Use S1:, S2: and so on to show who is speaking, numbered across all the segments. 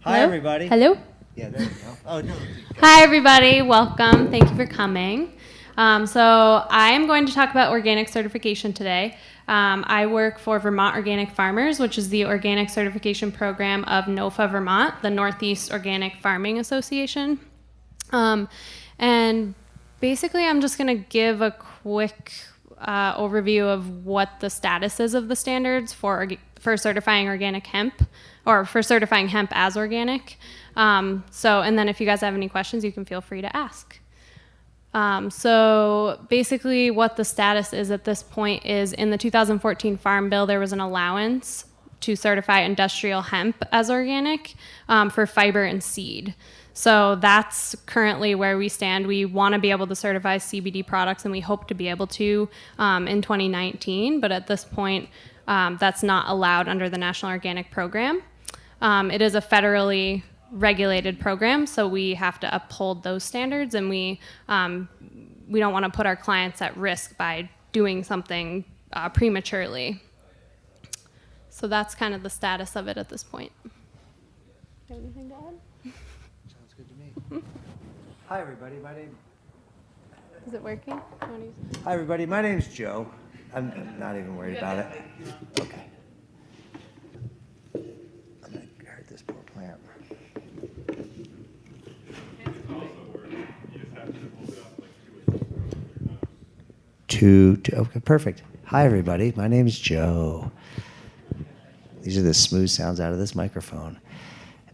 S1: Hi, everybody.
S2: Hello.
S1: Yeah, there we go. Oh, no.
S2: Hi, everybody. Welcome. Thank you for coming. So I'm going to talk about organic certification today. I work for Vermont Organic Farmers, which is the organic certification program of NOFA Vermont, the Northeast Organic Farming Association. And basically, I'm just going to give a quick overview of what the status is of the standards for certifying organic hemp, or for certifying hemp as organic. And then if you guys have any questions, you can feel free to ask. So basically what the status is at this point is in the 2014 Farm Bill, there was an allowance to certify industrial hemp as organic for fiber and seed. So that's currently where we stand. We want to be able to certify CBD products, and we hope to be able to in 2019. But at this point, that's not allowed under the National Organic Program. It is a federally regulated program, so we have to uphold those standards, and we don't want to put our clients at risk by doing something prematurely. So that's kind of the status of it at this point. Do you have anything to add?
S1: Sounds good to me. Hi, everybody.
S2: Is it working?
S1: Hi, everybody. My name's Joe. I'm not even worried about it. Okay. I'm going to hurt this poor plant. Okay, perfect. Hi, everybody. My name is Joe. These are the smooth sounds out of this microphone.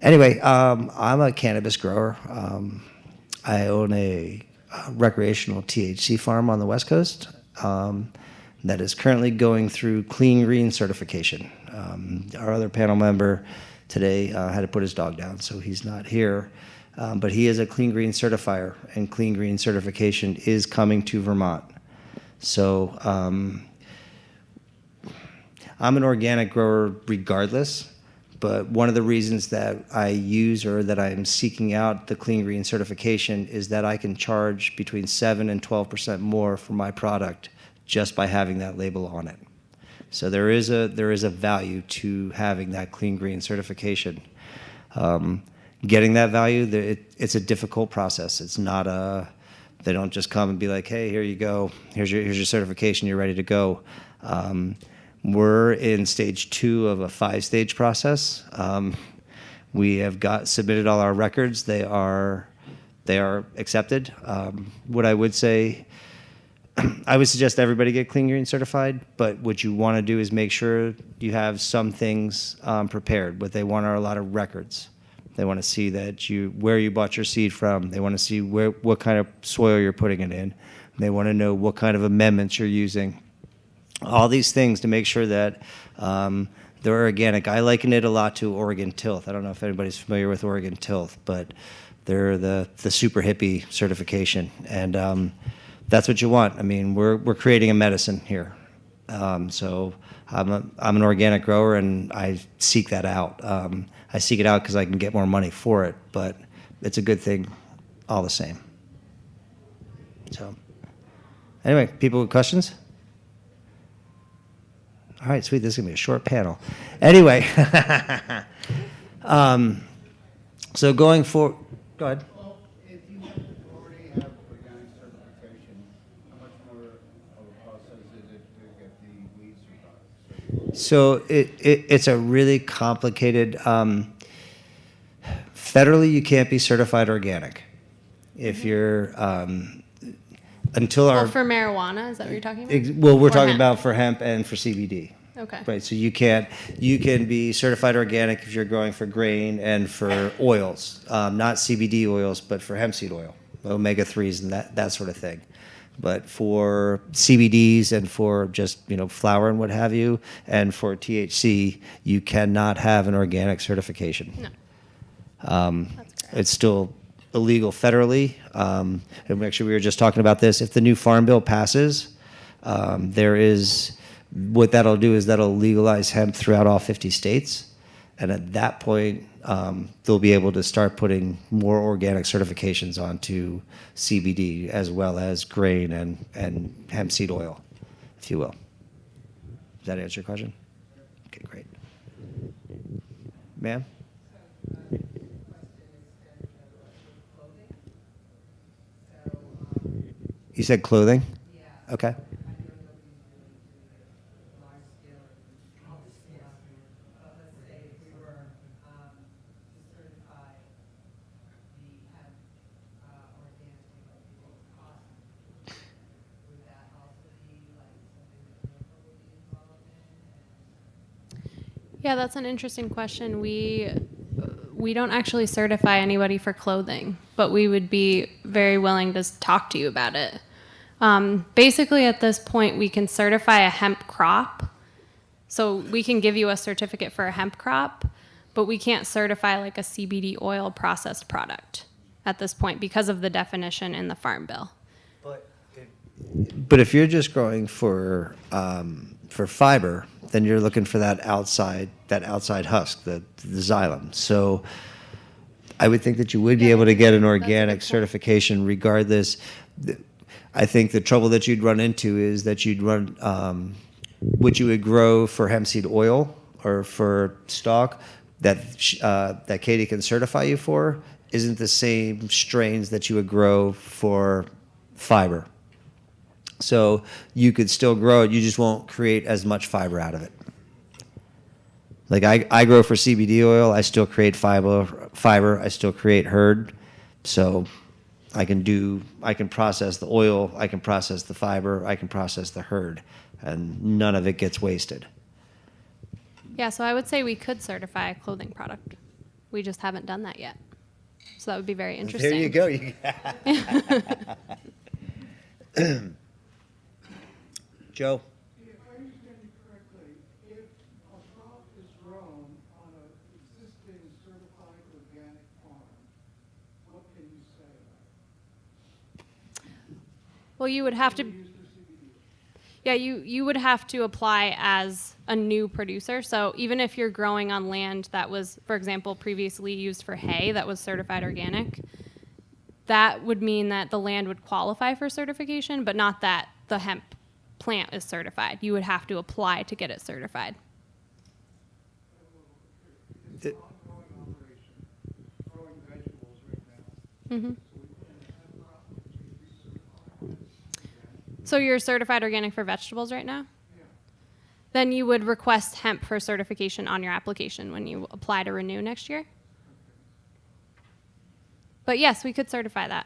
S1: Anyway, I'm a cannabis grower. I own a recreational THC farm on the West Coast that is currently going through clean green certification. Our other panel member today had to put his dog down, so he's not here. But he is a clean green certifier, and clean green certification is coming to Vermont. So I'm an organic grower regardless, but one of the reasons that I use or that I'm seeking out the clean green certification is that I can charge between 7 and 12% more for my product just by having that label on it. So there is a value to having that clean green certification. Getting that value, it's a difficult process. It's not they don't just come and be like, hey, here you go. Here's your certification. You're ready to go. We're in stage 2 of a 5-stage process. We have submitted all our records. They are accepted. What I would say, I would suggest everybody get clean green certified, but what you want to do is make sure you have some things prepared. What they want are a lot of records. They want to see that where you bought your seed from. They want to see what kind of soil you're putting it in. They want to know what kind of amendments you're using. All these things to make sure that they're organic. I liken it a lot to Oregon Tilth. I don't know if anybody's familiar with Oregon Tilth, but they're the super hippie certification, and that's what you want. I mean, we're creating a medicine here. So I'm an organic grower, and I seek that out. I seek it out because I can get more money for it, but it's a good thing all the same. So anyway, people with questions? All right, sweet. This is going to be a short panel. Anyway, so going for, go ahead.
S3: Well, if you already have organic certification, how much more of a process is it to get the weed certified?
S1: So it's a really complicated, federally you can't be certified organic. If you're, until our...
S2: Well, for marijuana, is that what you're talking about?
S1: Well, we're
S2: Or
S1: talking
S2: hemp?
S1: about for hemp and for CBD.
S2: Okay.
S1: Right, so you can be certified organic if you're growing for grain and for oils, not CBD oils, but for hemp seed oil, omega-3s and that sort of thing. But for CBDs and for just flour and what have you, and for THC, you cannot have an organic certification.
S2: No.
S1: That's
S2: correct.
S1: It's still illegal federally. And actually, we were just talking about this. If the new Farm Bill passes, what that'll do is that'll legalize hemp throughout all 50 states. And at that point, they'll be able to start putting more organic certifications onto CBD as well as grain and hemp seed oil, if you will. Does that answer your question? Okay, great. Ma'am? You said clothing? Okay.
S2: Yeah, that's an interesting question. We don't actually certify anybody for clothing, but we would be very willing to talk to you about it. Basically, at this point, we can certify a hemp crop. So we can give you a certificate for a hemp crop, but we can't certify like a CBD oil processed product at this point because of the definition in the Farm Bill.
S1: But if you're just growing for fiber, then you're looking for that outside husk, the xylem. So I would think that you would be able to get an organic certification regardless. I think the trouble that you'd run into is that you'd run what you would grow for hemp seed oil or for stock that Katie can certify you for isn't the same strains that you would grow for fiber. So you could still grow it, you just won't create as much fiber out of it. Like I grow for CBD oil, I still create fiber, I still create hurd. So I can process the oil, I can process the fiber, I can process the hurd, and none of it gets wasted.
S2: Yeah, so I would say we could certify a clothing product. We just haven't done that yet. So that would be very interesting.
S1: There you go. Joe?
S4: If I understand you correctly, if a crop is grown on an existing certified organic farm, what can you say about it?
S2: Well, you would have to.
S4: Used for CBD.
S2: Yeah, you would have to apply as a new producer. So even if you're growing on land that was, for example, previously used for hay that was certified organic, that would mean that the land would qualify for certification, but not that the hemp plant is certified. You would have to apply to get it certified.
S4: It's an ongoing operation, growing vegetables right now.
S2: Hmm.
S4: So we put in a hemp crop, which we recertify.
S2: So you're certified organic for vegetables right now?
S4: Yeah.
S2: Then you would request hemp for certification on your application when you apply to renew next year. But yes, we could certify that.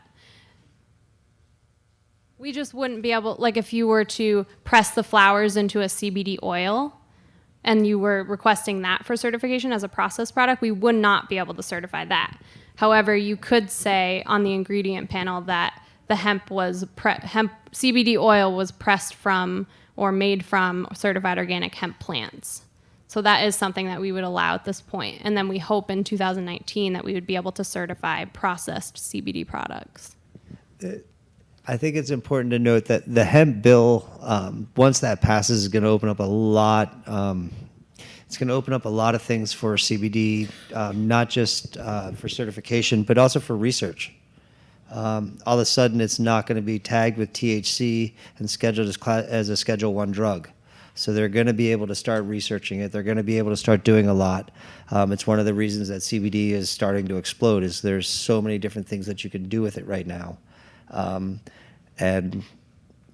S2: We just wouldn't be able, like if you were to press the flowers into a CBD oil and you were requesting that for certification as a processed product, we would not be able to certify that. However, you could say on the ingredient panel that the hemp CBD oil was pressed from or made from certified organic hemp plants. So that is something that we would allow at this point. And then we hope in 2019 that we would be able to certify processed CBD products.
S1: I think it's important to note that the hemp bill, once that passes, is going to open up a lot. It's going to open up a lot of things for CBD, not just for certification, but also for research. All of a sudden, it's not going to be tagged with THC and scheduled as a Schedule I drug. So they're going to be able to start researching it. They're going to be able to start doing a lot. It's one of the reasons that CBD is starting to explode. Is there's so many different things that you can do with it right now. And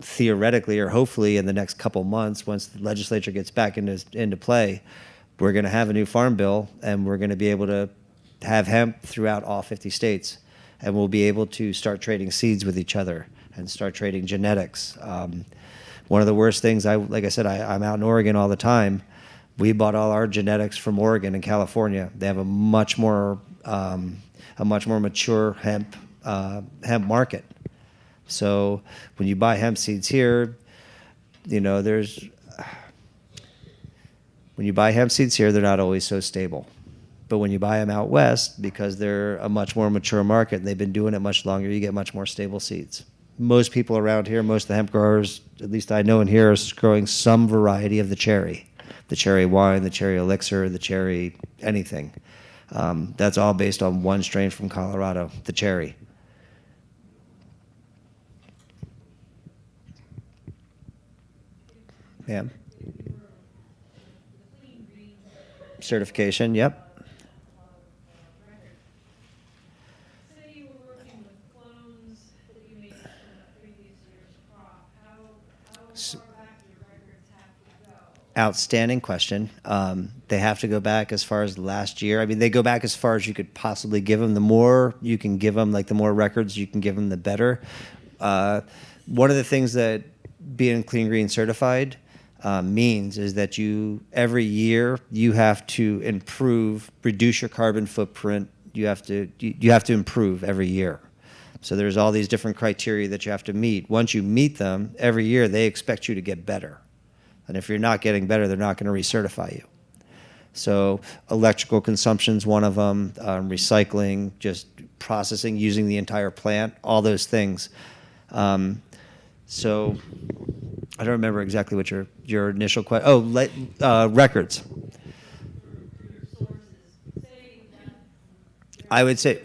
S1: theoretically, or hopefully in the next couple months, once the legislature gets back into play, we're going to have a new farm bill, and we're going to be able to have hemp throughout all 50 states. And we'll be able to start trading seeds with each other and start trading genetics. One of the worst things, like I said, I'm out in Oregon all the time. We bought all our genetics from Oregon and California. They have a much more mature hemp market. So when you buy hemp seeds here, when you buy hemp seeds here, they're not always so stable. But when you buy them out west, because they're a much more mature market and they've been doing it much longer, you get much more stable seeds. Most people around here, most of the hemp growers, at least I know in here, are growing some variety of the cherry wine, the cherry elixir, the cherry anything. That's all based on one strain from Colorado, the cherry. Ma'am? Certification, yep.
S5: Say you were working with clones that you made from previous year's
S1: outstanding question. They have to go back as far as last year. I mean, they go back as far as you could possibly give them. The more you can give them, like the more records you can give them, the better. One of the things that being Clean Green certified means is that every year you have to improve, reduce your carbon footprint. You have to improve every year. So there's all these different criteria that you have to meet. Once you meet them, every year they expect you to get better. And if you're not getting better, they're not going to recertify you. So electrical consumption's one of them, recycling, just processing, using the entire plant, all those things. So I don't remember exactly what your initial question. Oh, records. I would say.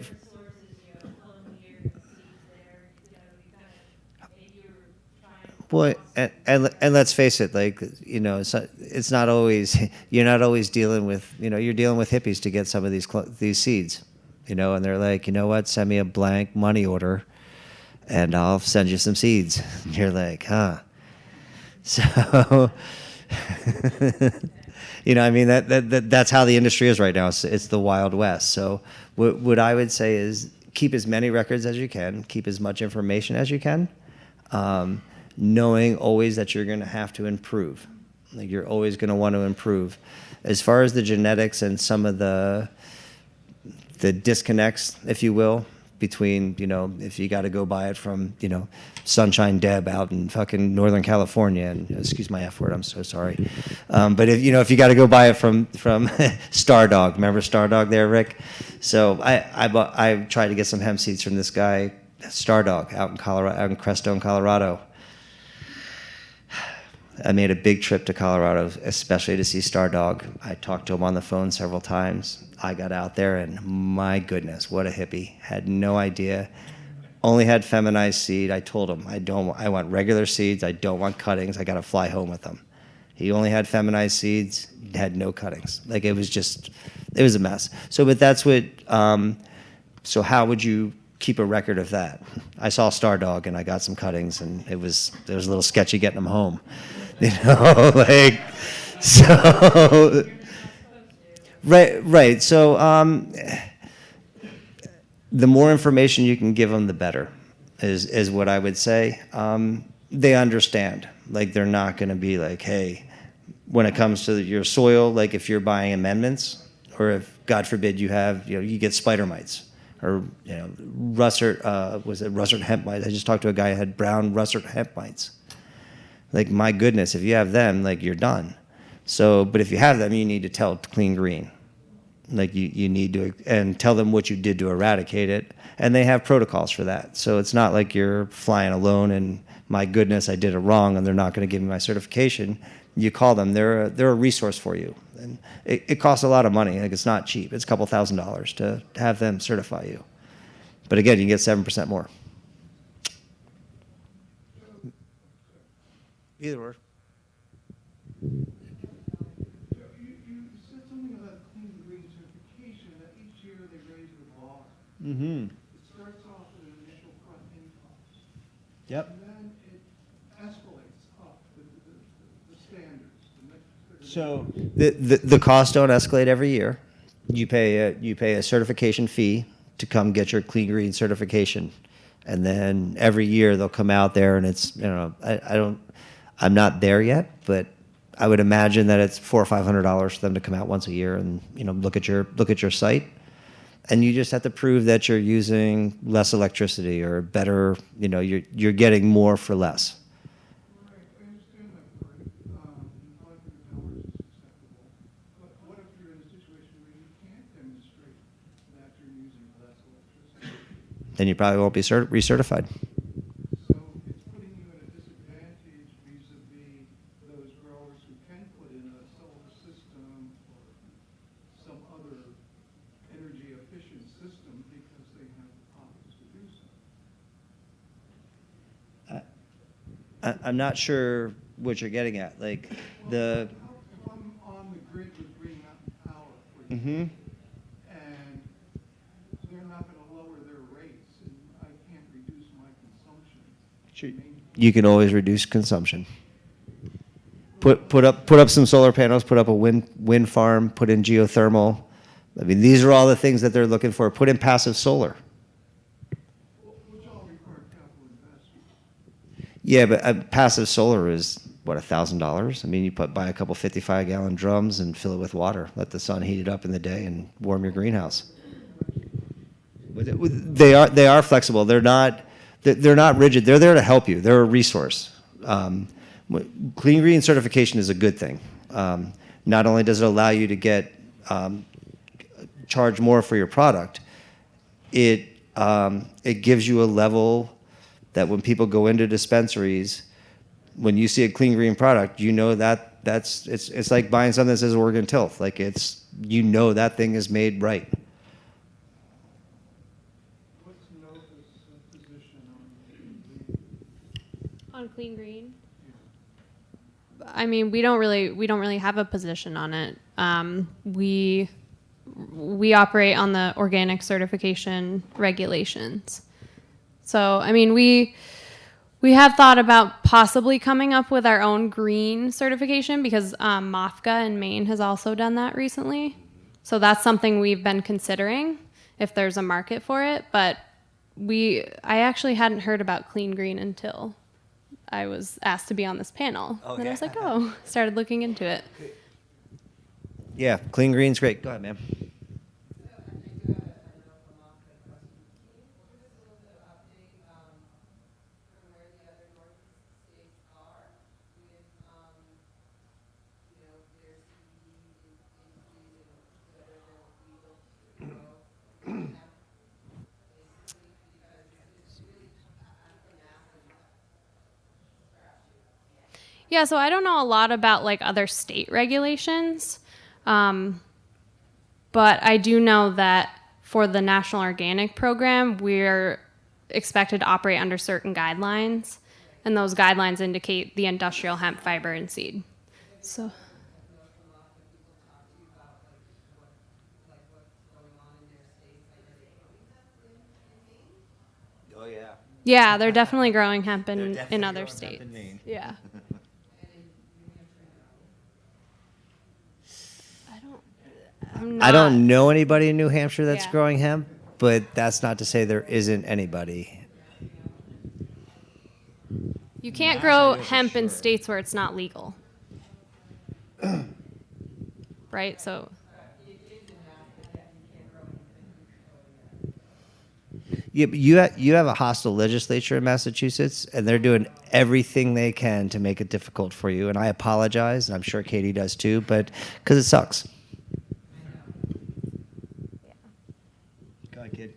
S1: Boy, and let's face it, like, you know, it's not always, you're not always dealing with, you know, you're dealing with hippies to get some of these seeds, you know, and they're like, you know what, send me a blank money order and I'll send you some seeds. And you're like, huh. So, you know, I mean, that's how the industry is right now. It's the Wild West. So what I would say is keep as many records as you can, keep as much information as you can. Knowing always that you're going to have to improve. Like you're always going to want to improve. As far as the genetics and some of the disconnects, if you will, between, you know, if you got to go buy it from, you know, Sunshine Deb out in fucking Northern California, and excuse my F word, I'm so sorry. But if you got to go buy it from Stardog, remember Stardog there, Rick? So I tried to get some hemp seeds from this guy, Stardog, out in Colorado, out in Crestone, Colorado. I made a big trip to Colorado, especially to see Stardog. I talked to him on the phone several times. I got out there, and my goodness, what a hippie. Had no idea. Only had feminized seed. I told him, I want regular seeds. I don't want cuttings. I got to fly home with them. He only had feminized seeds, had no cuttings. Like, it was a mess. So, but that's what, so how would you keep a record of that? I saw Stardog, and I got some cuttings, and it was a little sketchy getting them home. You know, like, so, right. So, the more information you can give them, the better, is what I would say. They understand. Like, they're not going to be like, hey, when it comes to your soil, like if you're buying amendments, or if, God forbid, you get spider mites, or, you know, russet hemp mites. I just talked to a guy who had brown russet hemp mites. Like, my goodness, if you have them, like, you're done. So, but if you have them, you need to tell Clean Green. Like, you need to, and tell them what you did to eradicate it. And they have protocols for that. So it's not like you're flying alone and, my goodness, I did it wrong and they're not going to give me my certification. You call them, they're a resource for you. And it costs a lot of money. Like, it's not cheap. It's a couple $1,000s to have them certify you. But again, you can get 7% more. Either or.
S4: You said something about Clean Green certification, that each year they raise the bar.
S1: Mm-hmm.
S4: It starts off with an initial front-end cost.
S1: Yep.
S4: And then it escalates up, the standards.
S1: So the costs don't escalate every year. You pay a certification fee to come get your Clean Green certification, and then every year they'll come out there, and it's, you know, I'm not there yet, but I would imagine that it's $400 or $500 for them to come out once a year and, you know, look at your site, and you just have to prove that you're using less electricity or better. You know, you're getting more for less.
S4: Right, I understand that part. Collecting the dollars is acceptable. But what if you're in a situation where you can't demonstrate that you're using less electricity?
S1: Then you probably won't be recertified.
S4: So it's putting you at a disadvantage vis-a-vis those growers who can put in a solar system or some other energy efficient system because they have the pockets to do so.
S1: I'm not sure what you're getting at. Like,
S4: Well, if I'm on the grid with Green Mountain Power, for example, and they're not going to lower their rates, and I can't reduce my consumption.
S1: you can always reduce consumption. put up some solar panels, put up a wind farm, put in geothermal. I mean, these are all the things that they're looking for. Put in passive solar.
S4: Which all require capital investment.
S1: Yeah, but passive solar is what, $1,000? I mean, you buy a couple 55-gallon drums and fill it with water. Let the sun heat it up in the day and warm your greenhouse. They are flexible. They're not rigid. They're there to help you. They're a resource. Clean Green certification is a good thing. Not only does it allow you to get charge more for your product, it gives you a level that when people go into dispensaries, when you see a Clean Green product, you know that it's like buying something that says Oregon Tilth. Like that thing is made right.
S4: What's Nova's position on
S2: On Clean Green? I mean, we don't really have a position on it. We operate on the organic certification regulations. So, I mean, we have thought about possibly coming up with our own green certification because MOFGA in Maine has also done that recently. So that's something we've been considering if there's a market for it. But I actually hadn't heard about Clean Green until I was asked to be on this panel.
S1: Oh,
S2: and
S1: yeah.
S2: I was like, started looking into it.
S1: Yeah, Clean Green's great. Go ahead, ma'am.
S2: Yeah, so I don't know a lot about like other state regulations, but I do know that for the National Organic Program, we're expected to operate under certain guidelines, and those guidelines indicate the industrial hemp fiber and seed. So.
S1: Oh yeah.
S2: Yeah, they're definitely growing hemp in other states. Yeah.
S1: I don't know anybody in New Hampshire that's
S2: Yeah.
S1: growing hemp, but that's not to say there isn't anybody.
S2: You can't grow hemp in states where it's not legal. Right? So.
S1: Yeah, but you have a hostile legislature in Massachusetts, and they're doing everything they can to make it difficult for you. And I apologize, and I'm sure Katie does too, but because it sucks. Go ahead, kid.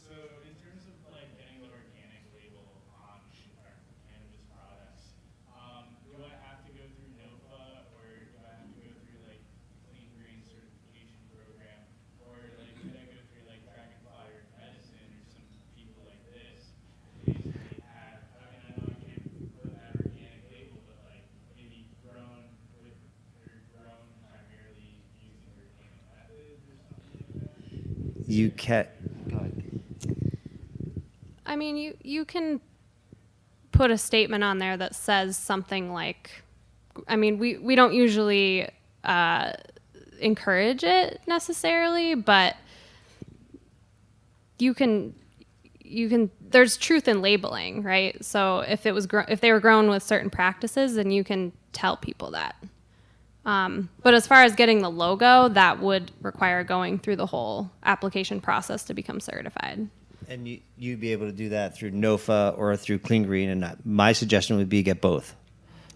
S5: So in terms of like getting the organic label on our cannabis products, do I have to go through NOFA or do I have to go through like Clean Green certification program, or like could I go through like Dragonfly or Medicine or some people like this? Basically have, I mean, I know I can't put that organic label, but like maybe grown primarily using organic methods or something like that.
S1: You can't. Go ahead.
S2: I mean, you can put a statement on there that says something like, I mean, we don't usually encourage it necessarily, but you can there's truth in labeling, right? So if they were grown with certain practices, then you can tell people that. But as far as getting the logo, that would require going through the whole application process to become certified.
S1: And you'd be able to do that through NOFA or through Clean Green, and my suggestion would be get both.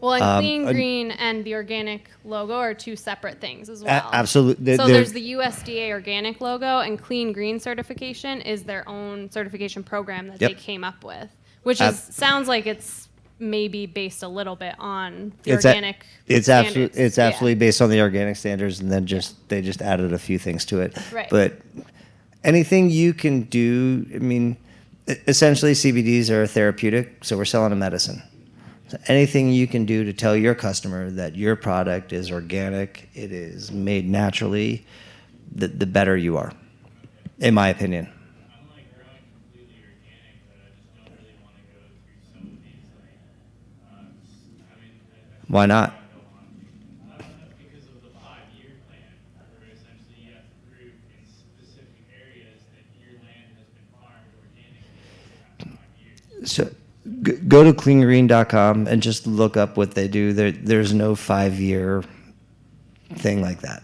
S2: Well, and Clean Green and the organic logo are two separate things as well.
S1: Absolutely.
S2: So there's the USDA organic logo, and Clean Green certification is their own certification program that they came up with, which sounds like it's maybe based a little bit on the organic standards.
S1: It's absolutely based on the organic standards, and then they just added a few things to it.
S2: Right.
S1: But anything you can do, I mean, essentially CBDs are therapeutic, so we're selling a medicine. So anything you can do to tell your customer that your product is organic, it is made naturally, the better you are, in my opinion.
S5: I'm like growing completely organic, but I just don't really want to go through some of these like, I mean,
S1: Why not?
S5: Because of the 5-year plan, where essentially you have to prove in specific areas that your land has been farmed organically for 5 years.
S1: So go to cleangreen.com and just look up what they do. There's no 5-year thing like that.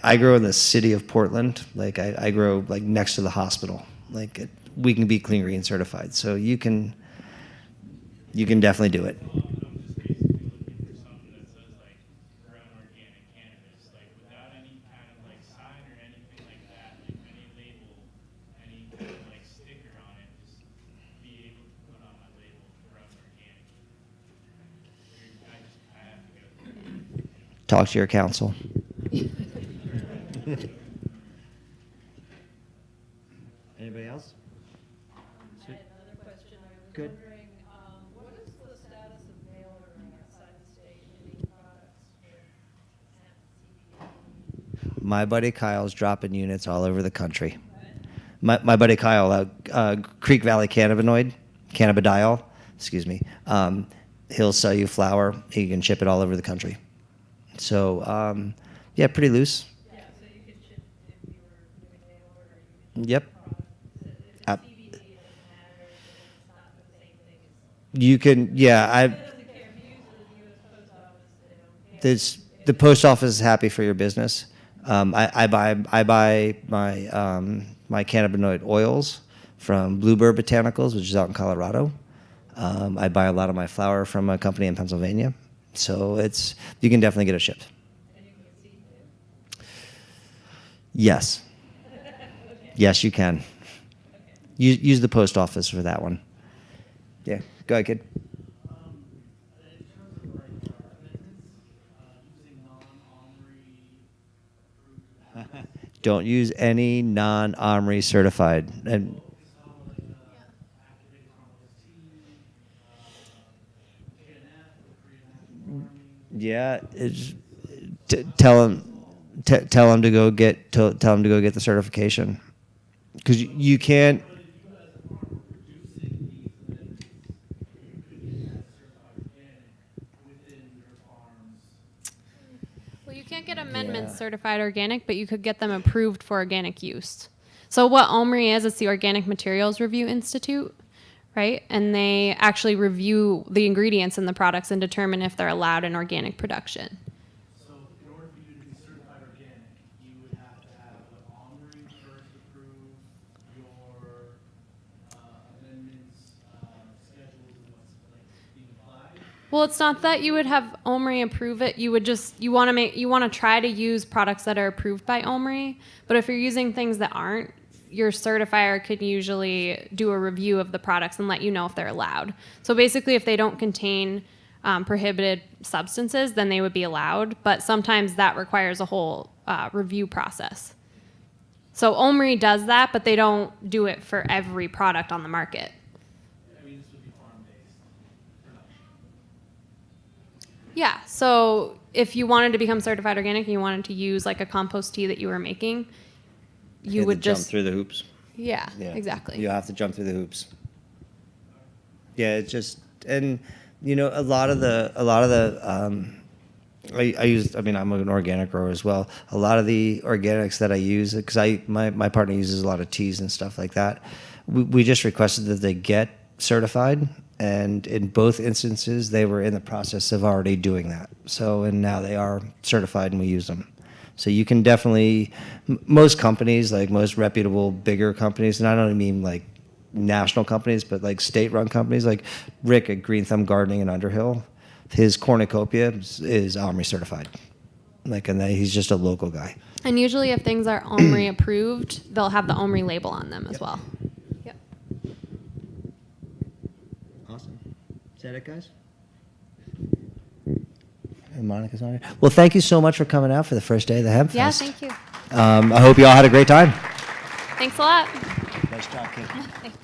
S1: I grow in the city of Portland. Like I grow like next to the hospital. Like we can be Clean Green certified. So you can definitely do it.
S5: I'm just basically looking for something that says like grown organic cannabis, like without any kind of like sign or anything like that, like any label, any kind of like sticker on it, just be able to put on my label grown organic. I have to go through.
S1: Talk to your counsel. Anybody else?
S6: I had another question. I was
S1: Good.
S6: wondering, what is the status of mail ordering outside the state any products for hemp, CBD?
S1: My buddy Kyle's dropping units all over the country. My buddy Kyle, Creek Valley Cannabidiol, excuse me, he'll sell you flour. He can ship it all over the country. So, yeah, pretty loose.
S6: Yeah, so you could ship if you were doing mail order. You could
S1: Yep.
S6: if it's
S1: App-
S6: CBD, it doesn't matter. It's not the same thing as.
S1: You can, yeah,
S6: It doesn't care if you use it at the U.S. Post Office. They don't care.
S1: the post office is happy for your business. I buy my cannabinoid oils from Bluebird Botanicals, which is out in Colorado. I buy a lot of my flour from a company in Pennsylvania. So you can definitely get it shipped.
S6: And you can get seed too.
S1: Yes. Yes, you can. Use the post office for that one. Yeah, go ahead, kid.
S7: In terms of like amendments, using non-OMRI approved
S1: Don't use any non-OMRI certified. And
S7: activated harmless tea, KNF, Korean National Army.
S1: yeah, tell them to go get the certification, because you can't.
S7: But if you as a farmer producing these amendments, you could get that certified organic within your farm's.
S2: Well, you can't get amendments
S1: Yeah.
S2: certified organic, but you could get them approved for organic use. So what OMRI is, it's the Organic Materials Review Institute, right? And they actually review the ingredients in the products and determine if they're allowed in organic production.
S7: So in order for you to be certified organic, you would have to have the OMRI first approve your amendments, schedules, and what's like being applied.
S2: Well, it's not that you would have OMRI approve it. You would just you want to try to use products that are approved by OMRI. But if you're using things that aren't, your certifier can usually do a review of the products and let you know if they're allowed. So basically, if they don't contain prohibited substances, then they would be allowed. But sometimes that requires a whole review process. So OMRI does that, but they don't do it for every product on the market.
S7: I mean, this would be farm-based production.
S2: Yeah. So if you wanted to become certified organic and you wanted to use like a compost tea that you were making, you would
S1: jump
S2: just
S1: through the hoops.
S2: yeah, exactly.
S1: You have to jump through the hoops. Yeah, it's just, and a lot of the I'm an organic grower as well. A lot of the organics that I use, because my partner uses a lot of teas and stuff like that. We just requested that they get certified, and in both instances, they were in the process of already doing that. So, and now they are certified, and we use them. So you can definitely, most companies, like most reputable bigger companies, and I don't mean like national companies, but like state-run companies, like Rick at Green Thumb Gardening in Underhill, his cornucopia is OMRI certified. Like, and he's just a local guy.
S2: And usually, if things are OMRI approved, they'll have the OMRI label on them as well. Yep.
S1: Awesome. Is that it, guys? And Monica's on here. Well, thank you so much for coming out for the first day of the Hemp
S2: Yeah,
S1: Fest.
S2: thank you.
S1: I hope you all had a great time.
S2: Thanks a lot.
S1: Nice job, kid.
S2: Thanks.